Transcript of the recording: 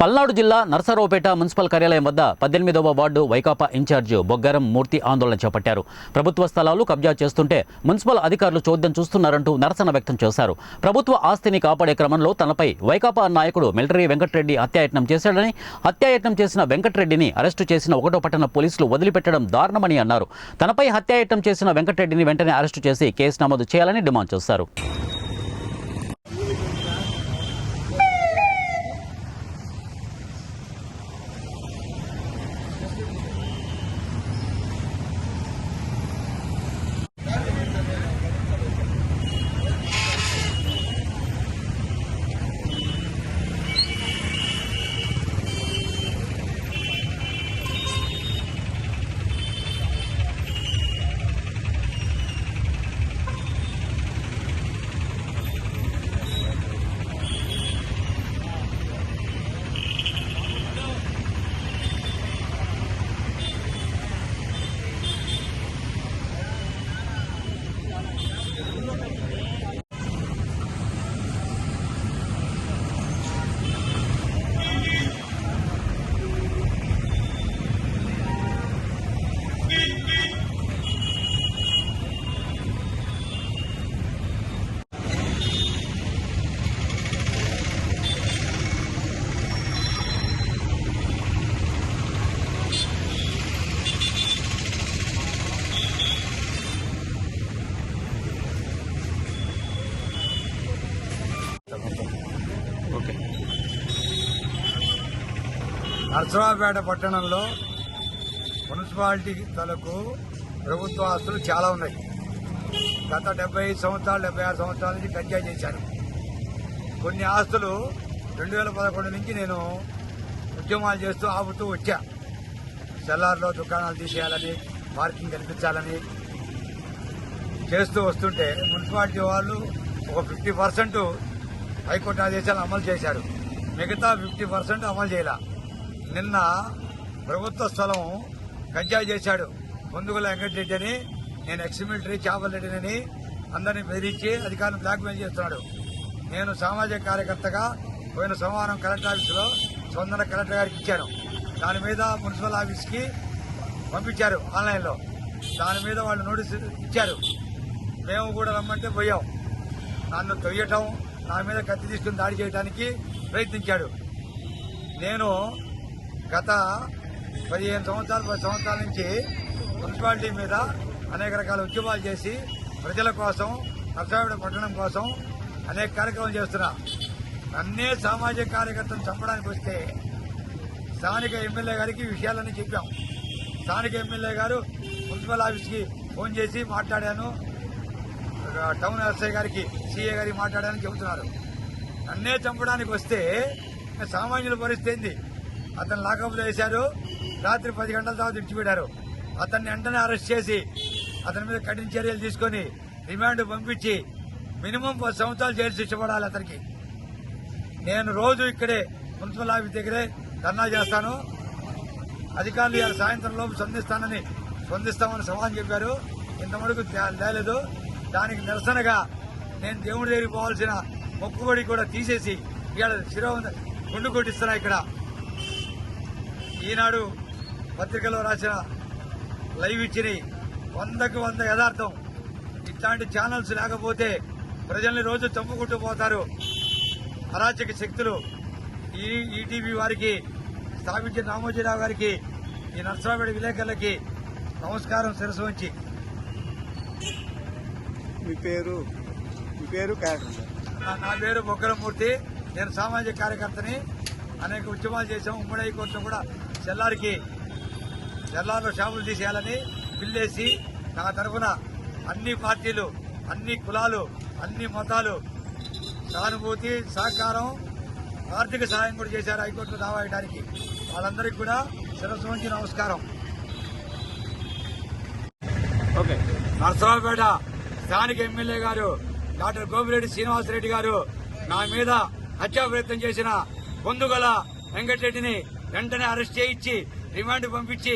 పల్నాడు జిల్లా నర్సరావుపేట మున్సిపల్ కార్యాలయం వద్ద 18వ వార్డు వైకాపా ఇన్ఛార్జ్ బొగ్గారం మూర్తి ఆందోళన చేపట్టారు. ప్రభుత్వ స్థలాలు కబ్జా చేస్తుంటే మున్సిపల్ అధికారులు చోద్యం చూస్తున్నారంటూ నిరసన వ్యక్తం చేశారు. ప్రభుత్వ ఆస్తిని కాపాడే క్రమంలో తనపై వైకాపా నాయకుడు మిలిటరీ వెంకటరెడ్డి హత్యాయత్నం చేశాడని, హత్యాయత్నం చేసిన వెంకటరెడ్డిని అరెస్టు చేసిన 1వ పట్టణ పోలీసులు వదిలిపెట్టడం దారుణమని అన్నారు. తనపై హత్యాయత్నం చేసిన వెంకటరెడ్డిని వెంటనే అరెస్టు చేసి కేసు నమోదు చేయాలని డిమాండ్ చేశారు. నర్సరావుపేట పట్టణంలో మున్సిపాలిటీ తలకు ప్రభుత్వ ఆస్తులు చాలా ఉన్నాయి. గత 75 సంవత్సరాలు 76 సంవత్సరాల నుంచి కబ్జా చేశారు. కొన్ని ఆస్తులు 2011 నుంచి నేను ఉద్యమాలు చేస్తూ ఆపుతూ వచ్చా. సెల్లార్లో దుకాణాలు తీసేయాలని, పార్కింగ్ కల్పించాలని చేస్తూ వస్తుంటే మున్సిపాలిటీ వాళ్ళు ఒక 50% హైకోర్టు ఆదేశాలు అమలు చేశారు. మిగతా 50% అమలు చేయాల. నిన్న ప్రభుత్వ స్థలం కబ్జా చేశాడు పొందుగుల వెంకటరెడ్డి అని. నేను ఎక్స్ మిలిటరీ చేపల రెడ్డిని అందరినీ బెదిరించి అధికారులను బ్లాక్మెయిల్ చేస్తున్నాడు. నేను సామాజిక కార్యకర్తగా పోయిన సోమవారం కలెక్టర్ ఆఫీసులో స్పందన కలెక్టర్ గారికి ఇచ్చాను. దాని మీద మున్సిపల్ ఆఫీస్కి పంపించారు ఆన్లైన్లో. దాని మీద వాళ్ళు నోటీసు ఇచ్చారు. మేము కూడా రమ్మంటే పోయాం. నన్ను తొయ్యటం, నా మీద కత్తి తీసుకుని దాడి చేయడానికి ప్రయత్నించాడు. నేను గత 15 సంవత్సరాలు 10 సంవత్సరాల నుంచి మున్సిపాలిటీ మీద అనేక రకాల ఉద్యమాలు చేసి ప్రజల కోసం, నర్సరావుపేట పట్టణం కోసం అనేక కార్యక్రమాలు చేస్తున్నా. అన్నే సామాజిక కార్యకర్తను చంపడానికి వస్తే స్థానిక ఎమ్మెల్యే గారికి విషయాలన్నీ చెప్పాం. స్థానిక ఎమ్మెల్యే గారు మున్సిపల్ ఆఫీస్కి ఫోన్ చేసి మాట్లాడాను, టౌన్ ఎస్ఐ గారికి, సిఏ గారికి మాట్లాడానని చెబుతున్నారు. అన్నే చంపడానికి వస్తే సామాన్యుల పరిస్థితి ఏంది? అతను లాకప్లో వేశారు. రాత్రి 10 గంటల తర్వాత విడిచిపెట్టారు. అతన్ని వెంటనే అరెస్ట్ చేసి అతని మీద కఠిన చర్యలు తీసుకుని రిమాండ్ పంపించి మినిమం 10 సంవత్సరాలు జైలు శిక్ష పడాలి అతనికి. నేను రోజు ఇక్కడే మున్సిపల్ ఆఫీస్ దగ్గరే ధర్నా చేస్తాను. అధికారులు ఇవాళ సాయంత్రం లోపు స్పందిస్తామని సమాధానం చెప్పారు. ఇంతవరకు తేలేదు. దానికి నిరసనగా నేను దేవుడి దగ్గరికి పోవాల్సిన మొక్కుబడి కూడా తీసేసి ఇవాళ గుండు కొట్టిస్తున్నా. ఇక్కడ ఈనాడు పత్రికలో రాసిన లైవ్ ఇచ్చిన 100కి 100 యథార్థం. ఇట్లాంటి ఛానల్స్ లేకపోతే ప్రజల్ని రోజు చంపుకుంటూ పోతారు అరాచక శక్తులు. ఈటీవీ వారికి, స్థాపించిన రామోజీరావు గారికి, ఈ నర్సరావుపేట విలేకరులకి నమస్కారం శిరస్సు వంచి. మీ పేరు నా పేరు బొగ్గారం మూర్తి. నేను సామాజిక కార్యకర్తని. అనేక ఉద్యమాలు చేశాం. ఉమ్మడి హైకోర్టులో కూడా సెల్లార్లో షాపులు తీసేయాలని బిల్లేసి నా తరఫున అన్ని పార్టీలు, అన్ని కులాలు, అన్ని మతాలు సానుభూతి, సహకారం, ఆర్థిక సహాయం కూడా చేశారు హైకోర్టులో దావా వేయడానికి. వాళ్ళందరికీ కూడా శిరస్సు వంచి నమస్కారం. నర్సరావుపేట స్థానిక ఎమ్మెల్యే గారు డాక్టర్ గోపిరెడ్డి శ్రీనివాసరెడ్డి గారు నా మీద హత్యా ప్రయత్నం చేసిన పొందుగల వెంకటరెడ్డిని వెంటనే అరెస్ట్ చేయించి రిమాండ్ పంపించి